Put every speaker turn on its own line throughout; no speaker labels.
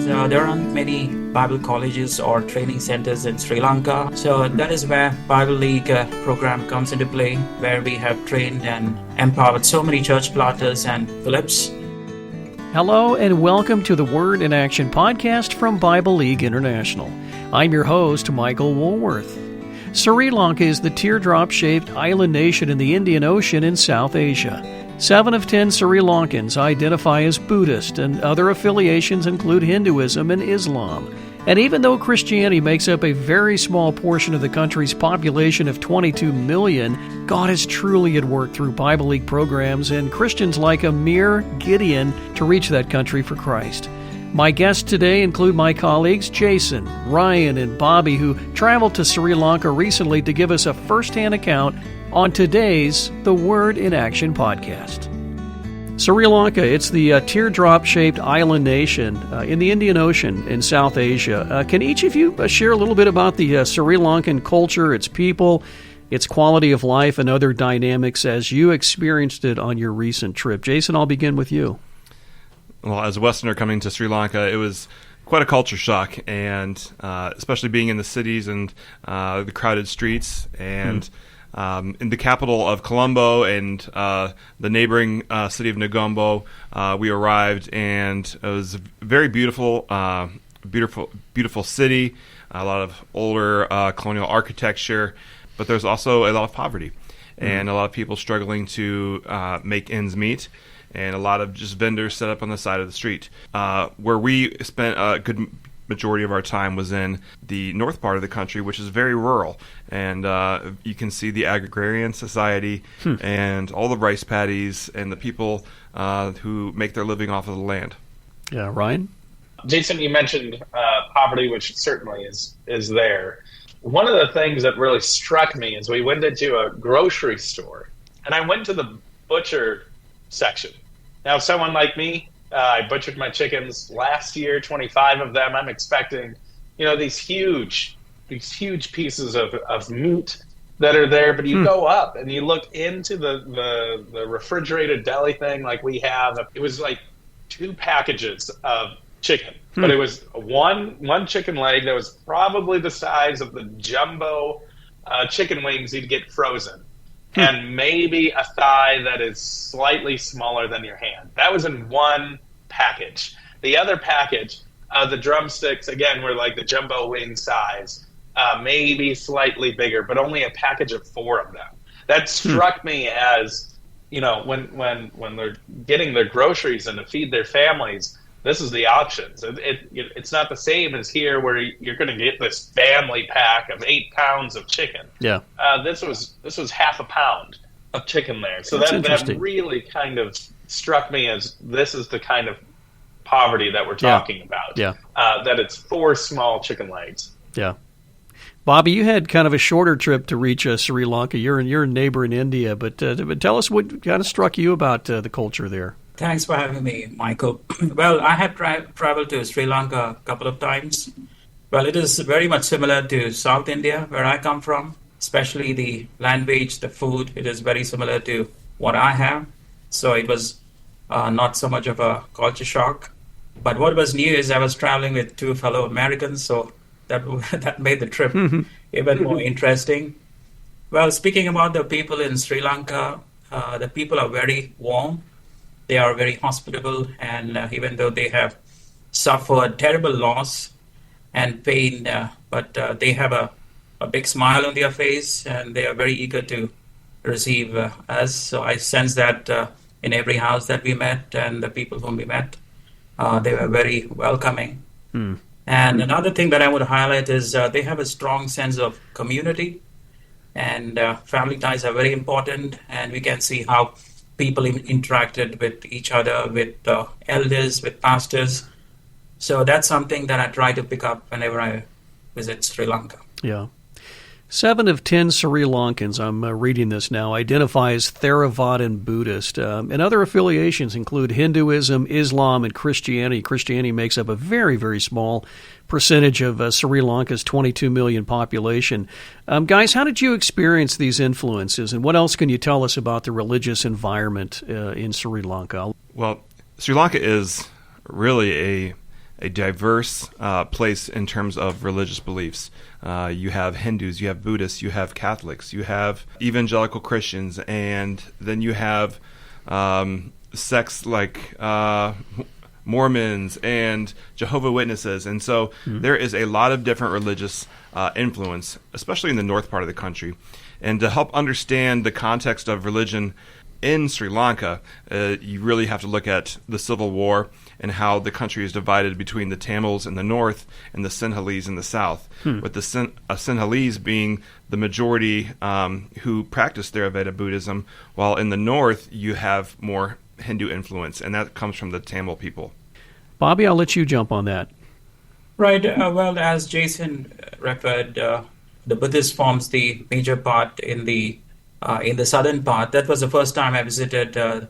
So there aren't many Bible colleges or training centers in Sri Lanka. So that is where Bible League program comes into play, where we have trained and empowered so many church planters and Phillips.
Hello and welcome to the Word in Action podcast from Bible League International. I'm your host, Michael Woolworth. Sri Lanka is the teardrop-shaped island nation in the Indian Ocean in South Asia. 7 of 10 Sri Lankans identify as Buddhist, and other affiliations include Hinduism and Islam. And even though Christianity makes up a very small portion of the country's population of 22 million, God is truly at work through Bible League programs and Christians like Amir Gideon to reach that country for Christ. My guests today include my colleagues Jason, Ryan, and Bobby, who traveled to Sri Lanka recently to give us a first-hand account on today's The Word in Action podcast. Sri Lanka, it's the teardrop-shaped island nation in the Indian Ocean in South Asia. Can each of you share a little bit about the Sri Lankan culture, its people, its quality of life, and other dynamics as you experienced it on your recent trip? Jason, I'll begin with you.
Well, as a Westerner coming to Sri Lanka, it was quite a culture shock, and especially being in the cities and the crowded streets, and in the capital of Colombo and the neighboring city of Negombo, we arrived, and it was a very beautiful city, a lot of older colonial architecture, but there's also a lot of poverty and a lot of people struggling to make ends meet, and a lot of just vendors set up on the side of the street. Where we spent a good majority of our time was in the north part of the country, which is very rural, and you can see the agrarian society and all the rice paddies and the people who make their living off of the land.
Yeah, Ryan?
Jason, you mentioned poverty, which certainly is there. One of the things that really struck me is we went into a grocery store, and I went to the butcher section. Now, someone like me, I butchered my chickens last year, 25 of them. I'm expecting, these huge pieces of meat that are there. But you go up and you look into the refrigerated deli thing like we have. It was like 2 packages of chicken, but it was one chicken leg that was probably the size of the jumbo chicken wings you'd get frozen. And maybe a thigh that is slightly smaller than your hand. That was in one package. The other package, the drumsticks, again, were like the jumbo wing size, maybe slightly bigger, but only a package of 4 of them. That struck me as, when they're getting their groceries and to feed their families, this is the options. It's not the same as here where you're going to get this family pack of 8 pounds of chicken.
Yeah.
This was half a pound of chicken there. So that really kind of struck me as this is the kind of poverty that we're talking about. Yeah. That it's 4 small chicken legs.
Yeah. Bobby, you had kind of a shorter trip to reach Sri Lanka. You're a neighbor in India, but tell us what kind of struck you about the culture there.
Thanks for having me, Michael. Well, I have traveled to Sri Lanka a couple of times. Well, it is very much similar to South India, where I come from, especially the language, the food. It is very similar to what I have. So it was not so much of a culture shock. But what was new is I was traveling with 2 fellow Americans, so that made the trip even more interesting. Well, speaking about the people in Sri Lanka, the people are very warm. They are very hospitable, and even though they have suffered terrible loss and pain, but they have a big smile on their face, and they are very eager to receive us. So I sense that in every house that we met and the people whom we met, they were very welcoming. And another thing that I would highlight is they have a strong sense of community, and family ties are very important, and we can see how people interacted with each other, with elders, with pastors. So that's something that I try to pick up whenever I visit Sri Lanka.
Yeah. 7 of 10 Sri Lankans, I'm reading this now, identify as Theravadan Buddhist. And other affiliations include Hinduism, Islam, and Christianity. Christianity makes up a very, very small percentage of Sri Lanka's 22 million population. Guys, how did you experience these influences, and what else can you tell us about the religious environment in Sri Lanka?
Well, Sri Lanka is really a a diverse place in terms of religious beliefs. You have Hindus, you have Buddhists, you have Catholics, you have evangelical Christians, and then you have sects like Mormons and Jehovah's Witnesses. And so there is a lot of different religious influence, especially in the north part of the country. And to help understand the context of religion in Sri Lanka, you really have to look at the civil war and how the country is divided between the Tamils in the north and the Sinhalese in the south, with the Sinhalese being the majority who practice Theravada Buddhism, while in the north you have more Hindu influence, and that comes from the Tamil people.
Bobby, I'll let you jump on that.
Right. Well, as Jason referred, the Buddhist forms the major part in the southern part. That was the first time I visited the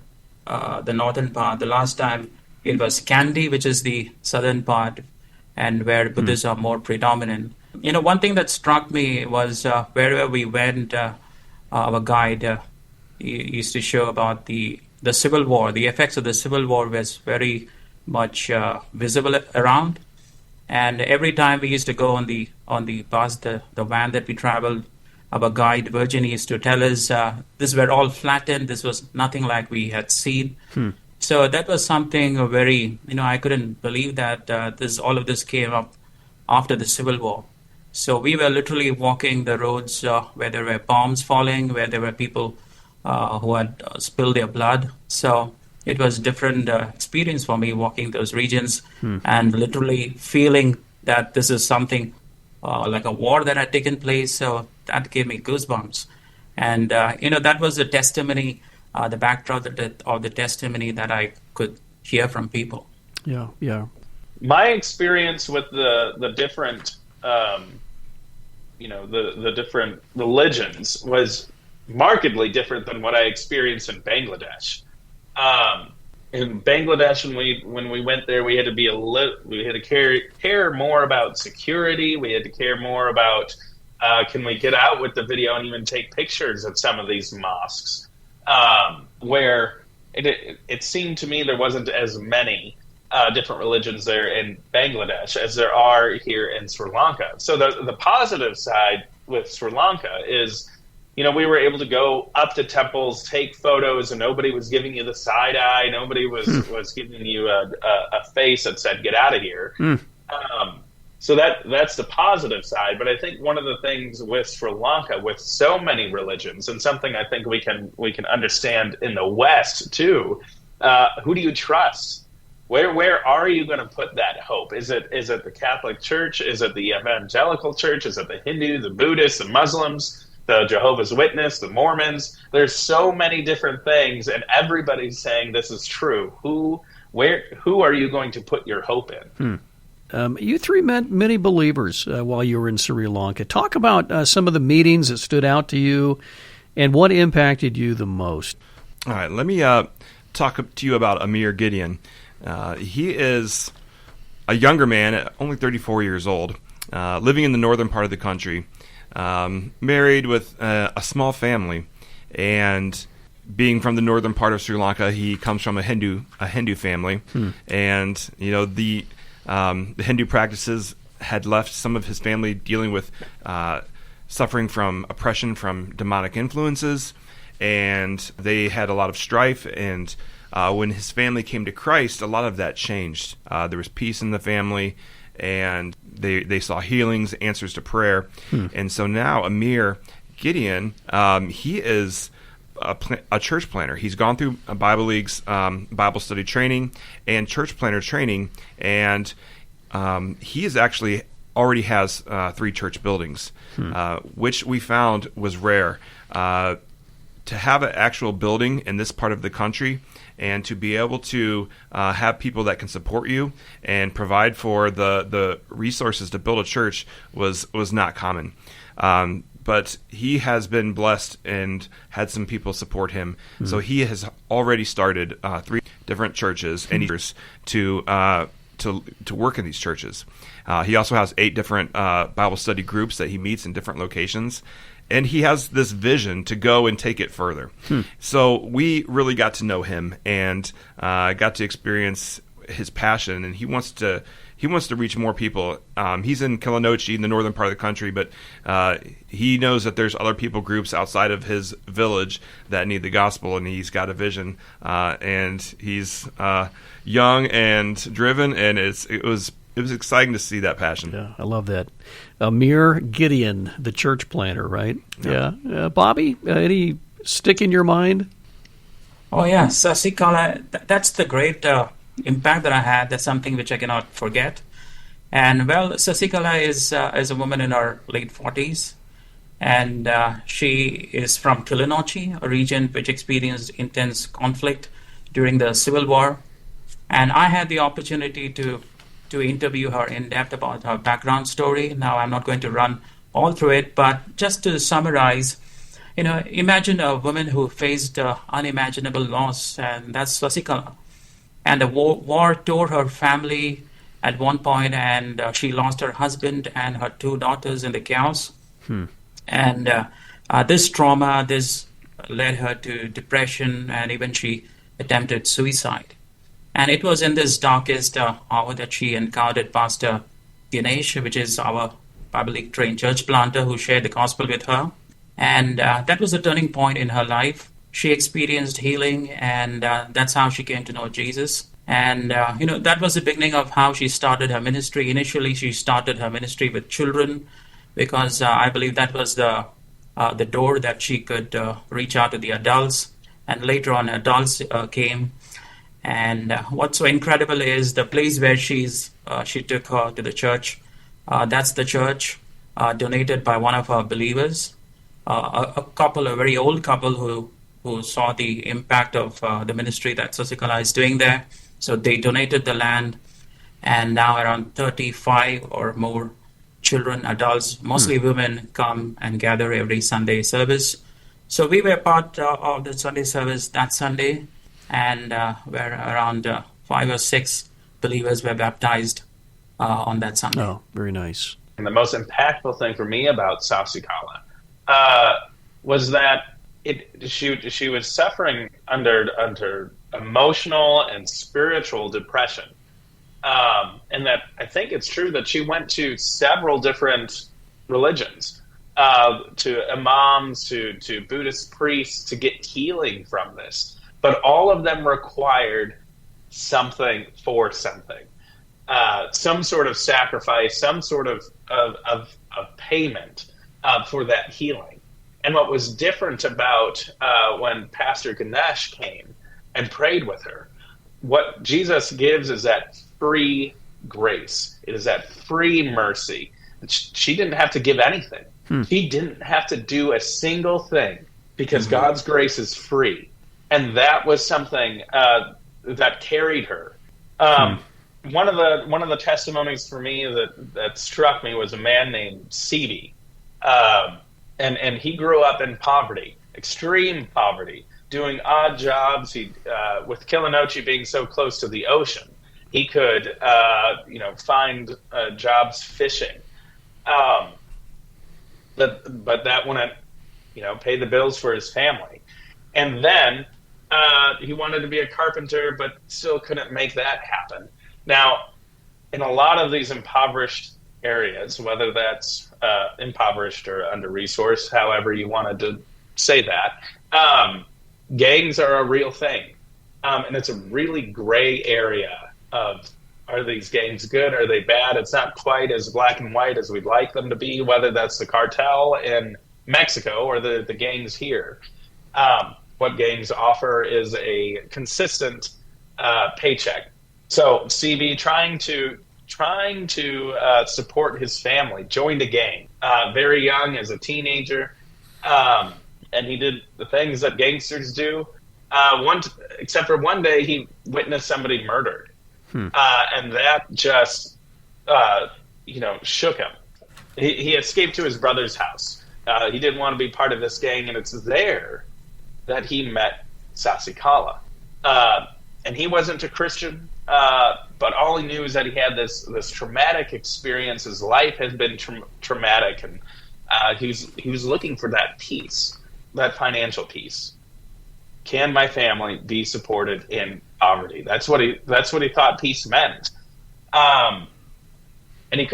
northern part. The last time it was Kandy, which is the southern part, and where Buddhists are more predominant. One thing that struck me was wherever we went, our guide used to show about the civil war. The effects of the civil war was very much visible around. And every time we used to go on the bus, the van that we traveled, our guide Virginie used to tell us this were all flattened. This was nothing like we had seen. So that was something very, I couldn't believe that all of this came up after the Civil War. So we were literally walking the roads where there were bombs falling, where there were people who had spilled their blood. So it was a different experience for me walking those regions and literally feeling that this is something like a war that had taken place. So that gave me goosebumps. And, that was the testimony, the backdrop of the testimony that I could hear from people.
Yeah, yeah.
My experience with the different, the different religions was markedly different than what I experienced in Bangladesh. In Bangladesh, when we went there, we had to care more about security. We had to care more about can we get out with the video and even take pictures at some of these mosques, where it seemed to me there wasn't as many different religions there in Bangladesh as there are here in Sri Lanka. So the positive side with Sri Lanka is, we were able to go up to temples, take photos, and nobody was giving you the side eye. Nobody was giving you a face that said, "Get out of here." So that's the positive side. But I think one of the things with Sri Lanka, with so many religions, and something I think we can understand in the West too, who do you trust? Where are you going to put that hope? Is it the Catholic Church? Is it the Evangelical Church? Is it the Hindu, the Buddhists, the Muslims, the Jehovah's Witness, the Mormons? There's so many different things, and everybody's saying this is true. Who are you going to put your hope in?
You three met many believers while you were in Sri Lanka. Talk about some of the meetings that stood out to you and what impacted you the most.
All right, let me talk to you about Amir Gideon. He is a younger man, only 34 years old, living in the northern part of the country. Married with a small family, and being from the northern part of Sri Lanka, he comes from a Hindu family, and the Hindu practices had left some of his family dealing with suffering from oppression from demonic influences, and they had a lot of strife. And when his family came to Christ, a lot of that changed. There was peace in the family, and they saw healings, answers to prayer. And so now Amir Gideon, he is a church planner. He's gone through Bible League's Bible study training and church planner training, and he is actually already has 3 church buildings, which we found was rare. To have an actual building in this part of the country, and to be able to have people that can support you and provide for the resources to build a church was not common. But he has been blessed and had some people support him. So he has already started 3 different churches and to work in these churches. He also has 8 different Bible study groups that he meets in different locations. And he has this vision to go and take it further. So we really got to know him and got to experience his passion, and he wants to reach more people. He's in Kilinochie, in the northern part of the country, but he knows that there's other people groups outside of his village that need the gospel, and he's got a vision. And he's young and driven, and it was exciting to see that passion.
Yeah, I love that. Amir Gideon, the church planter, right? Yeah. Bobby, any stick in your mind?
Oh, yeah, Sasikala, that's the great impact that I had. That's something which I cannot forget. And, well, Sasikala is a woman in her late 40s, and she is from Kilinochie, a region which experienced intense conflict during the Civil War. And I had the opportunity to interview her in depth about her background story. Now, I'm not going to run all through it, but just to summarize, imagine a woman who faced unimaginable loss, and that's Sasikala. And the war tore her family at one point, and she lost her husband and her 2 daughters in the chaos. And this trauma, this led her to depression, and even she attempted suicide. And it was in this darkest hour that she encountered Pastor Ganesh, which is our Bible trained church planter who shared the gospel with her. And that was a turning point in her life. She experienced healing, and that's how she came to know Jesus. And, that was the beginning of how she started her ministry. Initially, she started her ministry with children because I believe that was the door that she could reach out to the adults. And later on, adults came. And what's so incredible is the place where she took her to the church. That's the church donated by one of our believers, a couple, a very old couple who saw the impact of the ministry that Sasikala is doing there. So they donated the land, and now around 35 or more children, adults, mostly women, come and gather every Sunday service. So we were part of the Sunday service that Sunday, and where around 5 or 6 believers were baptized on that Sunday.
Oh, very nice.
And the most impactful thing for me about Sasikala was that she was suffering under emotional and spiritual depression, and that I think it's true that she went to several different religions, to imams, to Buddhist priests, to get healing from this. But all of them required something for something, some sort of sacrifice, some sort of payment for that healing. And what was different about when Pastor Ganesh came and prayed with her, what Jesus gives is that free grace. It is that free mercy. She didn't have to give anything. She didn't have to do a single thing because God's grace is free. And that was something that carried her. One of the testimonies for me that struck me was a man named Sibi, and he grew up in poverty, extreme poverty, doing odd jobs. He with Kilinochie being so close to the ocean, he could find jobs fishing, but that wouldn't pay the bills for his family. And then he wanted to be a carpenter, but still couldn't make that happen. Now, in a lot of these impoverished areas, whether that's impoverished or under-resourced, however you wanted to say that, gangs are a real thing. And it's a really gray area of, are these gangs good? Are they bad? It's not quite as black and white as we'd like them to be, whether that's the cartel in Mexico or the gangs here. What gangs offer is a consistent paycheck. So CB trying to support his family, joined a gang very young as a teenager, and he did the things that gangsters do. Except for one day, he witnessed somebody murdered, and that just shook him. He escaped to his brother's house. He didn't want to be part of this gang, and it's there that he met Sasikala. And he wasn't a Christian, but all he knew is that he had this traumatic experience. His life had been traumatic, and he was looking for that peace, that financial peace. Can my family be supported in poverty. That's what he thought peace meant. And he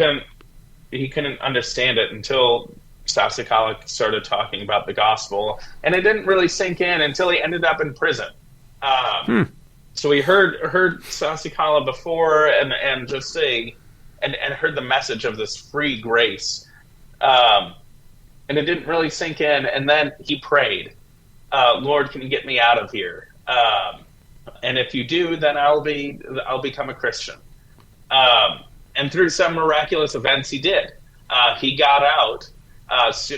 couldn't understand it until Sasikala started talking about the gospel, and it didn't really sink in until he ended up in prison. So he heard Sasikala before and just say and heard the message of this free grace, and it didn't really sink in. And then he prayed, "Lord, can you get me out of here? And if you do, then I'll become a Christian." And through some miraculous events, he did. He got out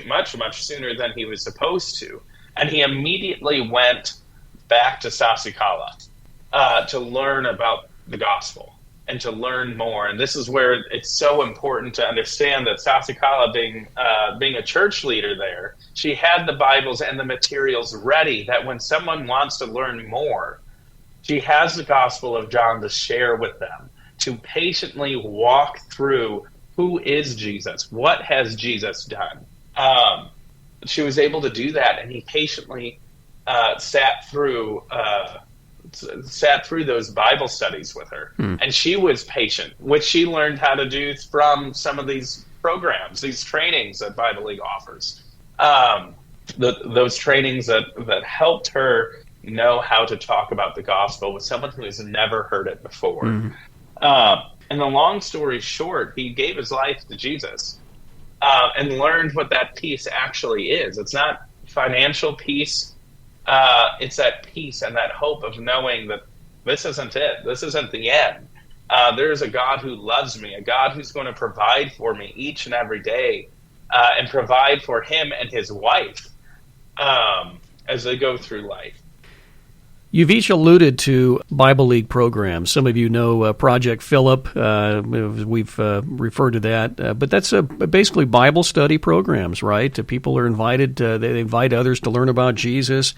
much sooner than he was supposed to, and he immediately went back to Sasikala to learn about the gospel and to learn more. And this is where it's so important to understand that Sasikala, being a church leader there, she had the Bibles and the materials ready, that when someone wants to learn more, she has the Gospel of John to share with them, to patiently walk through who is Jesus, what has Jesus done. She was able to do that, and he patiently sat through those Bible studies with her. And she was patient, which she learned how to do from some of these programs, these trainings that Bible League offers. Those trainings that helped her know how to talk about the gospel with someone who has never heard it before. And the long story short, he gave his life to Jesus and learned what that peace actually is. It's not financial peace. It's that peace and that hope of knowing that this isn't it. This isn't the end. There is a God who loves me, a God who's going to provide for me each and every day, and provide for him and his wife as they go through life.
You've each alluded to Bible League programs. Some of you know Project Philip. We've referred to that. But that's basically Bible study programs, right? People are invited. They invite others to learn about Jesus.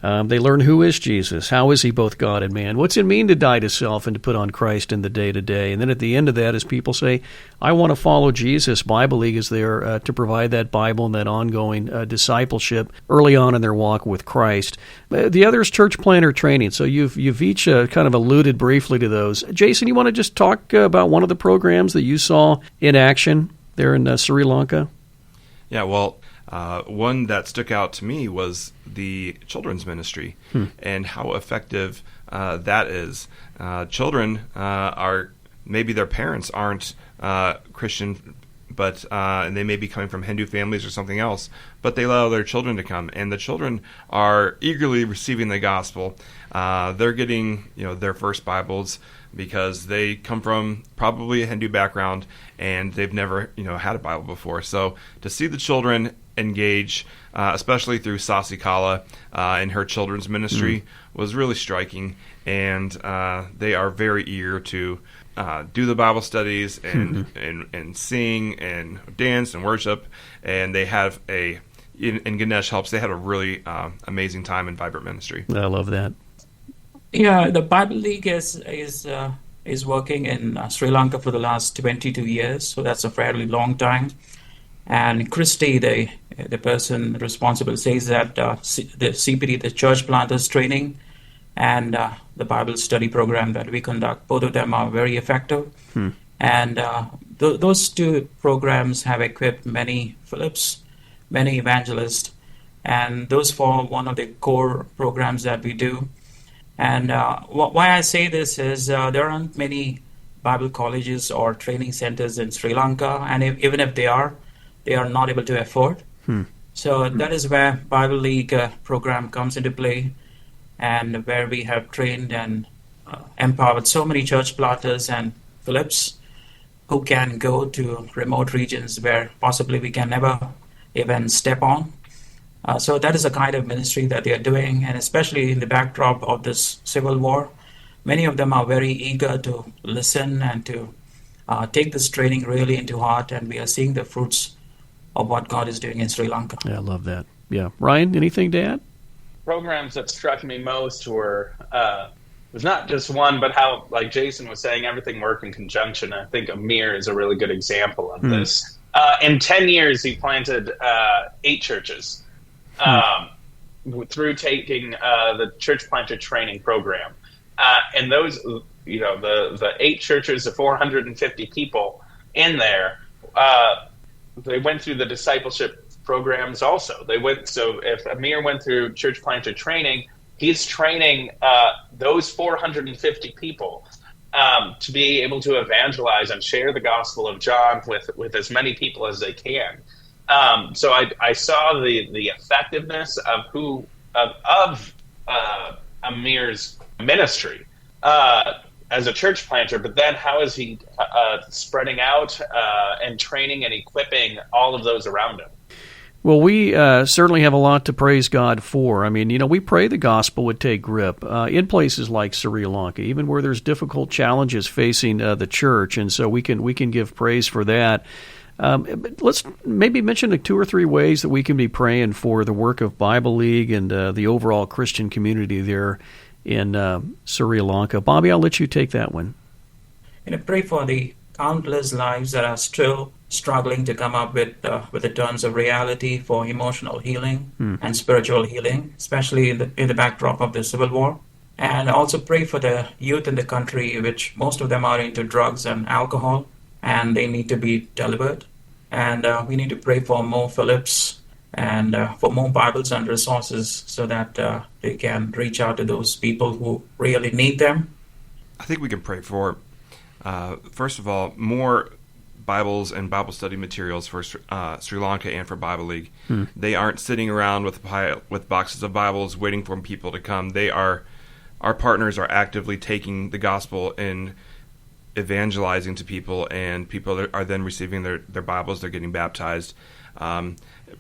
They learn who is Jesus, how is he both God and man, what's it mean to die to self and to put on Christ in the day-to-day. And then at the end of that, as people say, I want to follow Jesus, Bible League is there to provide that Bible and that ongoing discipleship early on in their walk with Christ. The other is church planter training. So you've each kind of alluded briefly to those. Jason, you want to just talk about one of the programs that you saw in action there in Sri Lanka?
Yeah, well, one that stuck out to me was the children's ministry and how effective that is. Children are, maybe their parents aren't Christian, but and they may be coming from Hindu families or something else, but they allow their children to come, and the children are eagerly receiving the gospel. They're getting their first Bibles because they come from probably a Hindu background and they've never had a Bible before. So to see the children engage, especially through Sasikala and her children's ministry, was really striking. And they are very eager to do the Bible studies and sing and dance and worship. And they have and Ganesh helps, they had a really amazing time in vibrant ministry.
I love that.
Yeah, the Bible League is working in Sri Lanka for the last 22 years, so that's a fairly long time. And Christy, the person responsible, says that the CPT, the Church Planters Training, and the Bible study program that we conduct, both of them are very effective. And those two programs have equipped many Philips, many evangelists, and those form one of the core programs that we do. And why I say this is there aren't many Bible colleges or training centers in Sri Lanka, and even if they are not able to afford. So that is where Bible League program comes into play, and where we have trained and empowered so many church planters and Philips who can go to remote regions where possibly we can never even step on. So that is a kind of ministry that they are doing, and especially in the backdrop of this civil war, many of them are very eager to listen and to take this training really into heart, and we are seeing the fruits of what God is doing in Sri Lanka.
Yeah, I love that. Yeah. Ryan, anything to add?
Programs that struck me most were, was not just one, but how, like Jason was saying, everything worked in conjunction. I think Amir is a really good example of this. In 10 years, he planted 8 churches. Through taking the church planter training program. And those, the 8 churches, the 450 people in there, they went through the discipleship programs also. So if Amir went through church planter training, he's training those 450 people to be able to evangelize and share the Gospel of John with as many people as they can. So I saw the effectiveness of Amir's ministry as a church planter, but then how is he spreading out and training and equipping all of those around him?
Well, we certainly have a lot to praise God for. I mean, we pray the gospel would take grip in places like Sri Lanka, even where there's difficult challenges facing the church, and so we can give praise for that. But let's maybe mention 2 or 3 ways that we can be praying for the work of Bible League and the overall Christian community there in Sri Lanka. Bobby, I'll let you take that one.
Pray for the countless lives that are still struggling to come up with the terms of reality for emotional healing and spiritual healing, especially in the backdrop of the civil war. And also pray for the youth in the country, which most of them are into drugs and alcohol, and they need to be delivered. And we need to pray for more Phillips and for more Bibles and resources so that they can reach out to those people who really need them.
I think we can pray for, first of all, more Bibles and Bible study materials for Sri Lanka and for Bible League. They aren't sitting around with boxes of Bibles waiting for people to come. Our partners are actively taking the gospel and evangelizing to people, and people are then receiving their Bibles. They're getting baptized.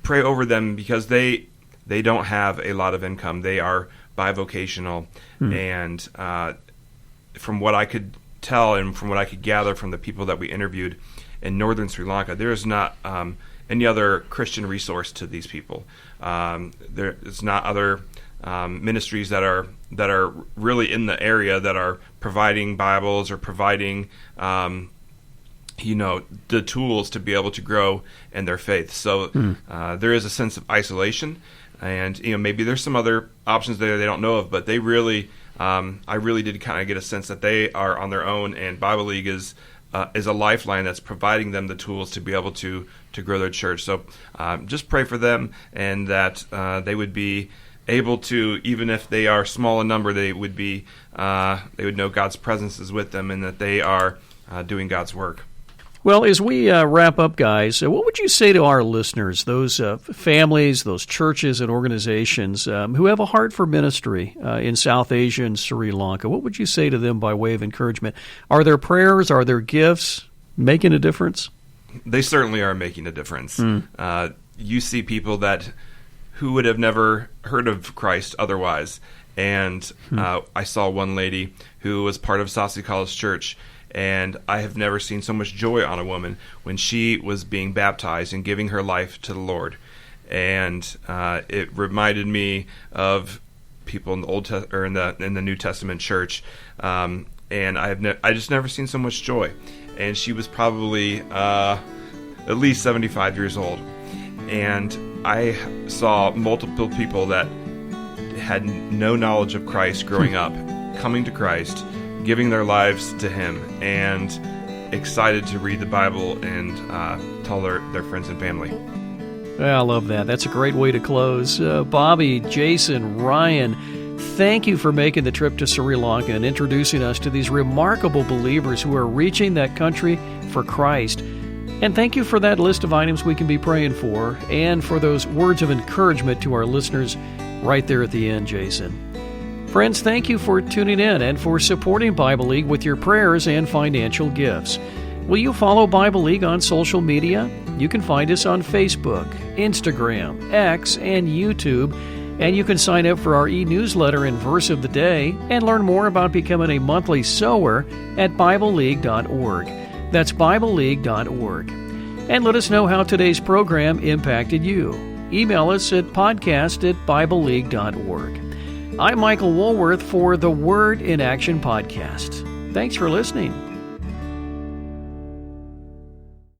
Pray over them because they don't have a lot of income. They are bivocational, and from what I could tell and from what I could gather from the people that we interviewed in northern Sri Lanka, there is not any other Christian resource to these people. There is not other ministries that are really in the area that are providing Bibles or providing the tools to be able to grow in their faith. So there is a sense of isolation, and maybe there's some other options there they don't know of, but they really I really did kind of get a sense that they are on their own, and Bible League is a lifeline that's providing them the tools to be able to grow their church. So just pray for them, and that they would be able to, even if they are small in number, they would know God's presence is with them, and that they are doing God's work.
Well, as we wrap up, guys, what would you say to our listeners, those families, those churches and organizations who have a heart for ministry in South Asia and Sri Lanka? What would you say to them by way of encouragement? Are there prayers, are there gifts making a difference?
They certainly are making a difference. You see people who would have never heard of Christ otherwise. And I saw one lady who was part of Sasi College Church, and I have never seen so much joy on a woman when she was being baptized and giving her life to the Lord. And it reminded me of people in the in the New Testament church. And I just never seen so much joy. And she was probably at least 75 years old. And I saw multiple people that had no knowledge of Christ growing up, coming to Christ, giving their lives to Him, and excited to read the Bible and tell their friends and family.
I love that. That's a great way to close. Bobby, Jason, Ryan, thank you for making the trip to Sri Lanka and introducing us to these remarkable believers who are reaching that country for Christ. And thank you for that list of items we can be praying for, and for those words of encouragement to our listeners right there at the end, Jason. Friends, thank you for tuning in and for supporting Bible League with your prayers and financial gifts. Will you follow Bible League on social media? You can find us on Facebook, Instagram, X, and YouTube. And you can sign up for our e-newsletter and Verse of the Day and learn more about becoming a monthly sower at BibleLeague.org. That's BibleLeague.org. And let us know how today's program impacted you. Email us at podcast@BibleLeague.org. I'm Michael Woolworth for the Word in Action podcast. Thanks for listening.